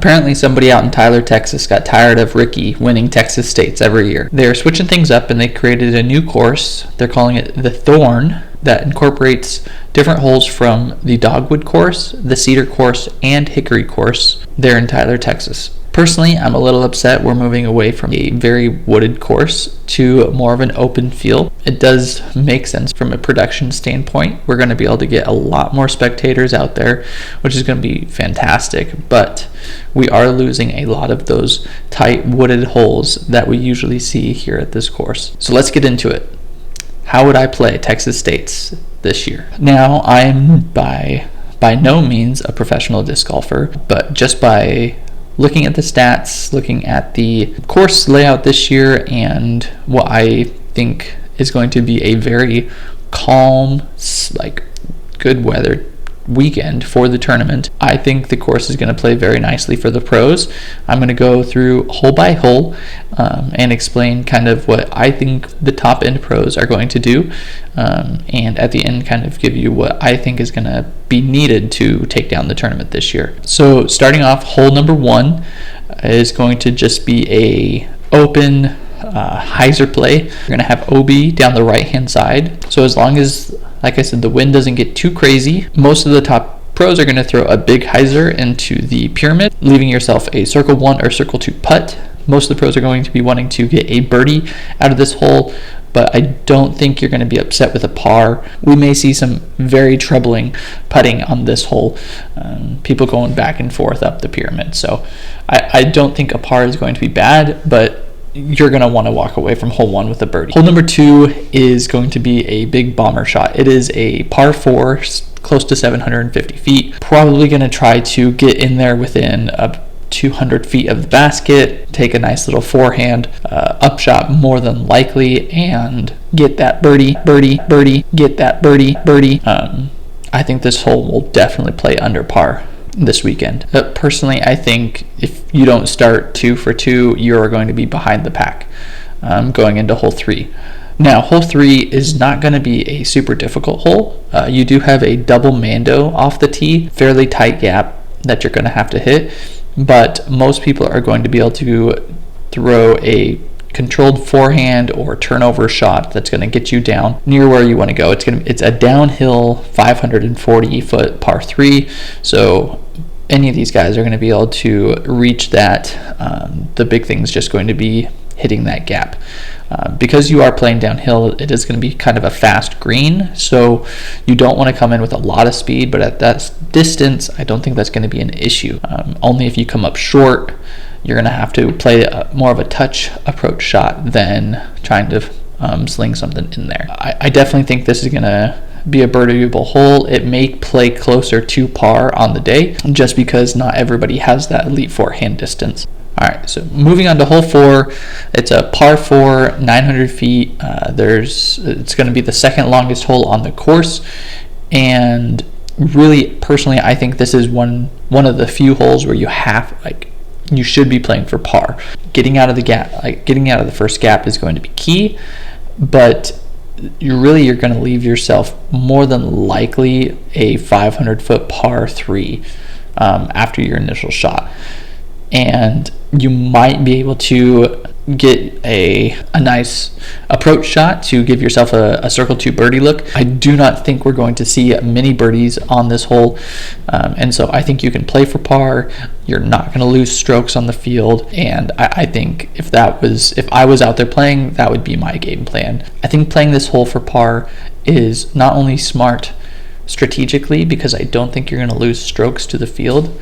Apparently somebody out in Tyler, Texas got tired of Ricky winning Texas States every year. They're switching things up and they created a new course. They're calling it the Thorn, that incorporates different holes from the Dogwood Course, the Cedar Course, and Hickory Course there in Tyler, Texas. Personally, I'm a little upset we're moving away from a very wooded course to more of an open field. It does make sense from a production standpoint. We're going to be able to get a lot more spectators out there, which is going to be fantastic, but we are losing a lot of those tight wooded holes that we usually see here at this course. So let's get into it. How would I play Texas States this year? Now, I'm by no means a professional disc golfer, but just by looking at the stats, looking at the course layout this year, and what I think is going to be a very calm, like good weather weekend for the tournament, I think the course is going to play very nicely for the pros. I'm going to go through hole by hole and explain kind of what I think the top end pros are going to do, and at the end kind of give you what I think is going to be needed to take down the tournament this year. So starting off, hole number 1 is going to just be a open hyzer play. You're going to have OB down the right hand side. So as long as, like I said, the wind doesn't get too crazy, most of the top pros are going to throw a big hyzer into the pyramid, leaving yourself a circle 1 or circle 2 putt. Most of the pros are going to be wanting to get a birdie out of this hole, but I don't think you're going to be upset with a par. We may see some very troubling putting on this hole, people going back and forth up the pyramid. So I don't think a par is going to be bad, but you're going to want to walk away from hole 1 with a birdie. Hole number 2 is going to be a big bomber shot. It is a par 4, close to 750 feet. Probably going to try to get in there within 200 feet of the basket, take a nice little forehand upshot more than likely, and get that birdie, get that birdie. I think this hole will definitely play under par this weekend. Personally, I think if you don't start 2 for 2, you're going to be behind the pack going into hole 3. Now, hole 3 is not going to be a super difficult hole. You do have a double mando off the tee, fairly tight gap that you're going to have to hit, but most people are going to be able to throw a controlled forehand or turnover shot that's going to get you down near where you want to go. It's a downhill 540 foot par 3, so any of these guys are going to be able to reach that. The big thing is just going to be hitting that gap. Because you are playing downhill, it is going to be kind of a fast green, so you don't want to come in with a lot of speed, but at that distance, I don't think that's going to be an issue. Only if you come up short, you're going to have to play more of a touch approach shot than trying to sling something in there. I definitely think this is going to be a birdieable hole. It may play closer to par on the day, just because not everybody has that elite forehand distance. Alright, so moving on to hole 4, it's a par 4, 900 feet. It's going to be the second longest hole on the course, and really, personally, I think this is one of the few holes where you should be playing for par. Getting out of the first gap is going to be key, but you're going to leave yourself more than likely a 500 foot par 3 after your initial shot. And you might be able to get a nice approach shot to give yourself a circle 2 birdie look. I do not think we're going to see many birdies on this hole, and so I think you can play for par. You're not going to lose strokes on the field, and I think if I was out there playing, that would be my game plan. I think playing this hole for par is not only smart strategically, because I don't think you're going to lose strokes to the field,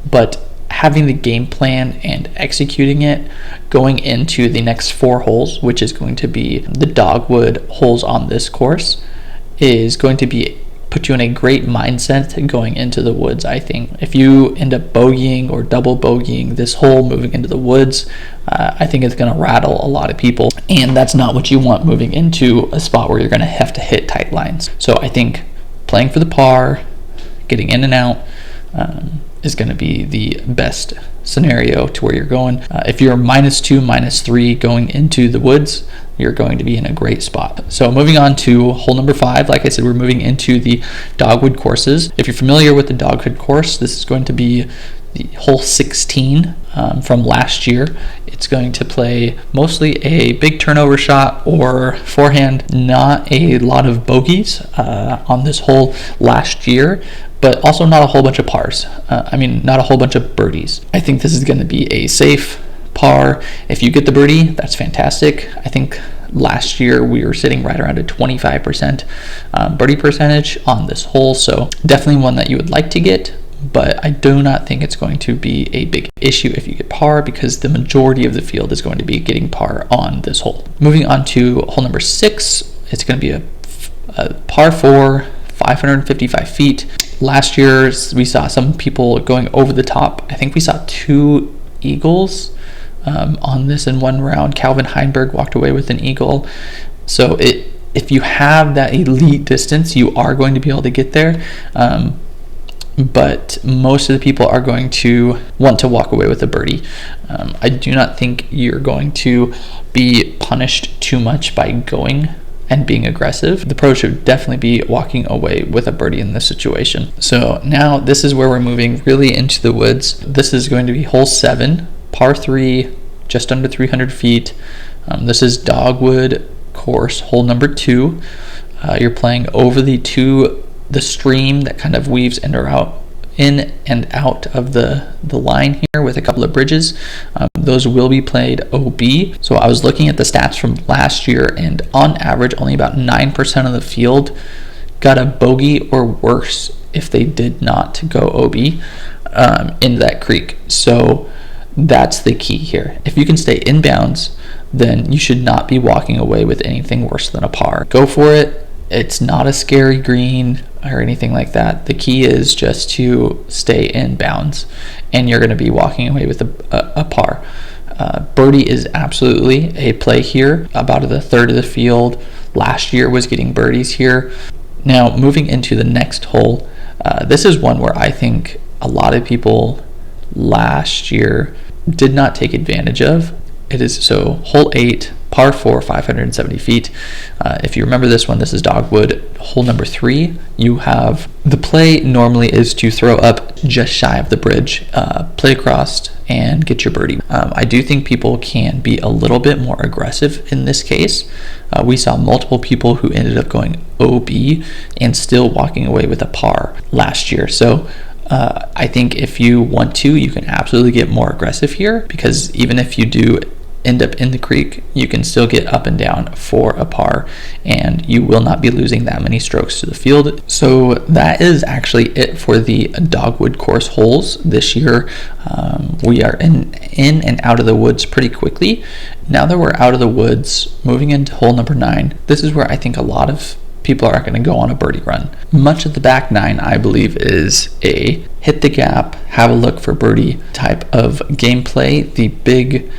but having the game plan and executing it going into the next 4 holes, which is going to be the Dogwood holes on this course, is going to put you in a great mindset going into the woods. I think if you end up bogeying or double bogeying this hole moving into the woods, I think it's going to rattle a lot of people, and that's not what you want moving into a spot where you're going to have to hit tight lines. So I think playing for the par, getting in and out, is going to be the best scenario to where you're going. If you're -2, -3 going into the woods, you're going to be in a great spot. So moving on to hole number 5, like I said, we're moving into the Dogwood courses. If you're familiar with the Dogwood course, this is going to be the hole 16 from last year. It's going to play mostly a big turnover shot or forehand, not a lot of bogeys on this hole last year, but also not a whole bunch of pars. Not a whole bunch of birdies. I think this is going to be a safe par. If you get the birdie, that's fantastic. I think last year we were sitting right around a 25% birdie percentage on this hole, so definitely one that you would like to get, but I do not think it's going to be a big issue if you get par, because the majority of the field is going to be getting par on this hole. Moving on to hole number 6, it's going to be a par 4, 555 feet. Last year we saw some people going over the top. I think we saw 2 eagles on this in one round. Calvin Heinberg walked away with an eagle. So if you have that elite distance, you are going to be able to get there. But most of the people are going to want to walk away with a birdie. I do not think you're going to be punished too much by going and being aggressive. The pro should definitely be walking away with a birdie in this situation. So now this is where we're moving really into the woods. This is going to be hole 7, par 3, just under 300 feet. This is Dogwood Course, hole number 2. You're playing over the stream that kind of weaves in and out of the line here with a couple of bridges. Those will be played OB. So I was looking at the stats from last year, and on average only about 9% of the field got a bogey or worse if they did not go OB in that creek. So that's the key here. If you can stay inbounds, then you should not be walking away with anything worse than a par. Go for it. It's not a scary green or anything like that. The key is just to stay in bounds, and you're going to be walking away with a par. Birdie is absolutely a play here. About a third of the field last year was getting birdies here. Now, moving into the next hole, this is one where I think a lot of people last year did not take advantage of. It is hole 8, par 4, 570 feet. If you remember this one, this is Dogwood, hole number 3. You have the play normally is to throw up just shy of the bridge, play across, and get your birdie. I do think people can be a little bit more aggressive in this case. We saw multiple people who ended up going OB and still walking away with a par last year. So I think if you want to, you can absolutely get more aggressive here, because even if you do end up in the creek, you can still get up and down for a par, and you will not be losing that many strokes to the field. So that is actually it for the Dogwood Course holes this year. We are in and out of the woods pretty quickly. Now that we're out of the woods, moving into hole number 9, this is where I think a lot of people are going to go on a birdie run. Much of the back 9, I believe, is a hit the gap, have a look for birdie type of gameplay. The big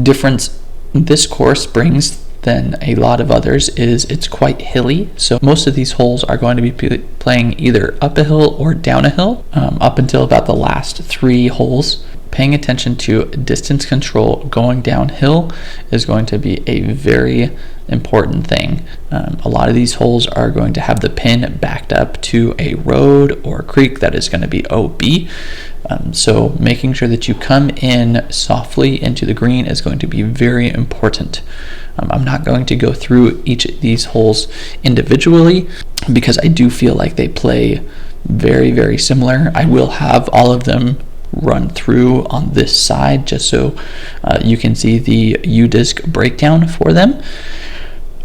difference this course brings than a lot of others is it's quite hilly. So most of these holes are going to be playing either up a hill or down a hill, up until about the last 3 holes. Paying attention to distance control going downhill is going to be a very important thing. A lot of these holes are going to have the pin backed up to a road or a creek that is going to be OB. So making sure that you come in softly into the green is going to be very important. I'm not going to go through each of these holes individually because I do feel like they play very, very similar. I will have all of them run through on this side just so you can see the U-disc breakdown for them.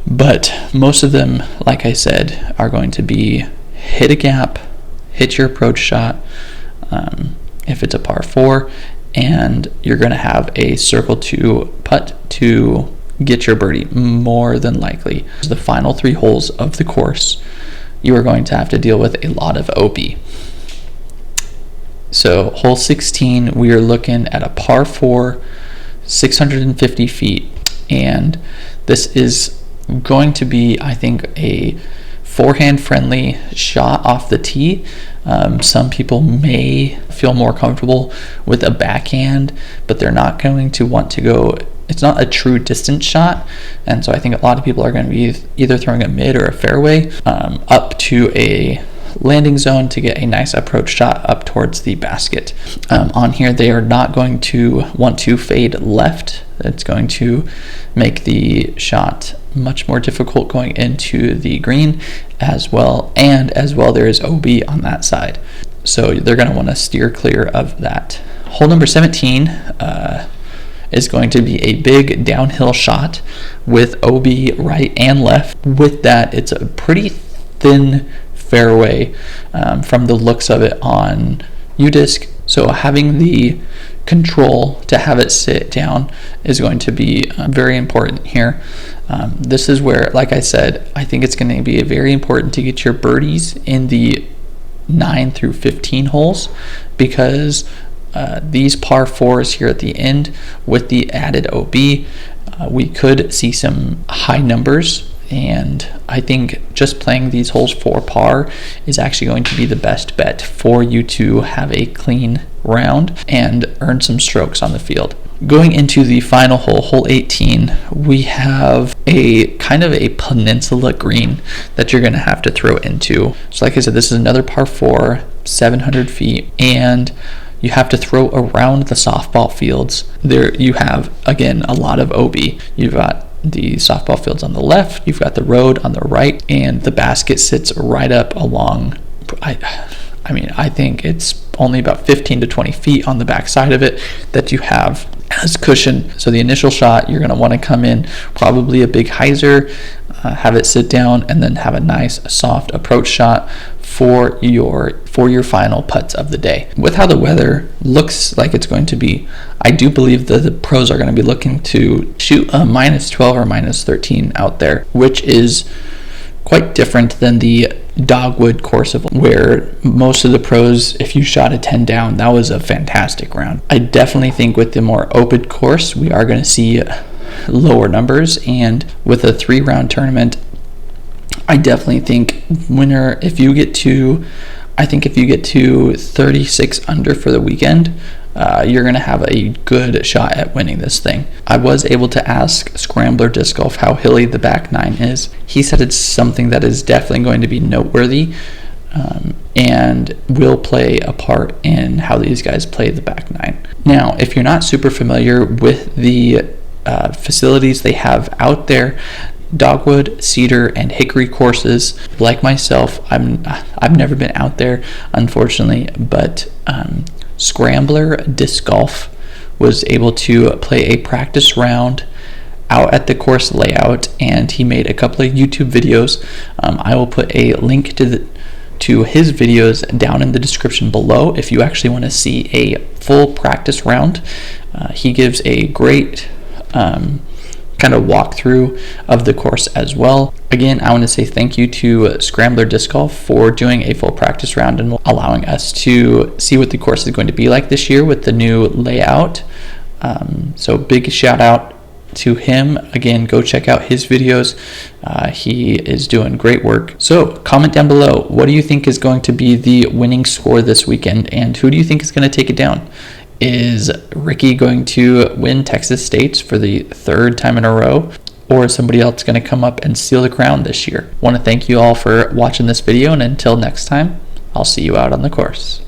But most of them, like I said, are going to be hit a gap, hit your approach shot, if it's a par 4, and you're going to have a circle 2 putt to get your birdie, more than likely. The final 3 holes of the course, you are going to have to deal with a lot of OB. So hole 16, we are looking at a par 4, 650 feet, and this is going to be, I think, a forehand friendly shot off the tee. Some people may feel more comfortable with a backhand, but they're not going to want to go, it's not a true distance shot, and so I think a lot of people are going to be either throwing a mid or a fairway up to a landing zone to get a nice approach shot up towards the basket. On here, they are not going to want to fade left. It's going to make the shot much more difficult going into the green as well. And as well, there is OB on that side. So they're going to want to steer clear of that. Hole number 17 is going to be a big downhill shot with OB right and left. With that, it's a pretty thin fairway from the looks of it on UDisc. So having the control to have it sit down is going to be very important here. This is where, like I said, I think it's going to be very important to get your birdies in the 9 through 15 holes, because these par 4s here at the end with the added OB, we could see some high numbers, and I think just playing these holes for par is actually going to be the best bet for you to have a clean round and earn some strokes on the field. Going into the final hole, hole 18, we have a kind of a peninsula green that you're going to have to throw into. So like I said, this is another par 4, 700 feet, and you have to throw around the softball fields. There you have, again, a lot of OB. You've got the softball fields on the left, you've got the road on the right, and the basket sits right up along, I think it's only about 15 to 20 feet on the back side of it that you have as cushion. So the initial shot, you're going to want to come in probably a big hyzer, have it sit down, and then have a nice soft approach shot for your final putts of the day. With how the weather looks like it's going to be, I do believe that the pros are going to be looking to shoot a -12 or -13 out there, which is quite different than the Dogwood Course, where most of the pros, if you shot a 10 down, that was a fantastic round. I definitely think with the more open course, we are going to see lower numbers, and with a 3-round tournament, I definitely think winner, if you get to 36 under for the weekend, you're going to have a good shot at winning this thing. I was able to ask Scrambler Disc Golf how hilly the back 9 is. He said it's something that is definitely going to be noteworthy, and will play a part in how these guys play the back 9. Now, if you're not super familiar with the facilities they have out there, Dogwood, Cedar, and Hickory courses. Like myself, I've never been out there, unfortunately, but Scrambler Disc Golf was able to play a practice round out at the course layout, and he made a couple of YouTube videos. I will put a link to his videos down in the description below if you actually want to see a full practice round. He gives a great kind of walkthrough of the course as well. Again, I want to say thank you to Scrambler Disc Golf for doing a full practice round and allowing us to see what the course is going to be like this year with the new layout. So big shout out to him. Again, go check out his videos. He is doing great work. So comment down below, what do you think is going to be the winning score this weekend, and who do you think is going to take it down? Is Ricky going to win Texas States for the 3rd time in a row, or is somebody else going to come up and steal the crown this year? I want to thank you all for watching this video, and until next time, I'll see you out on the course.